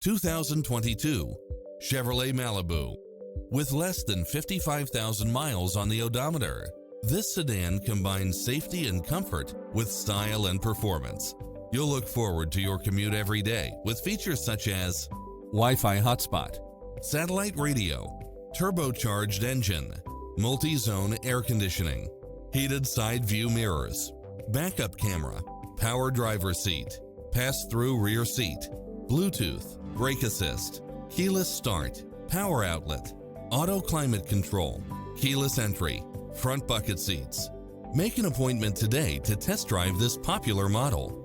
2022 Chevrolet Malibu. With less than 55,000 miles on the odometer, this sedan combines safety and comfort with style and performance. You'll look forward to your commute every day with features such as Wi-Fi hotspot, satellite radio, turbocharged engine, multi-zone air conditioning, heated side view mirrors, backup camera, power driver seat, pass-through rear seat, Bluetooth, brake assist, keyless start, power outlet, auto climate control, keyless entry, front bucket seats. Make an appointment today to test drive this popular model.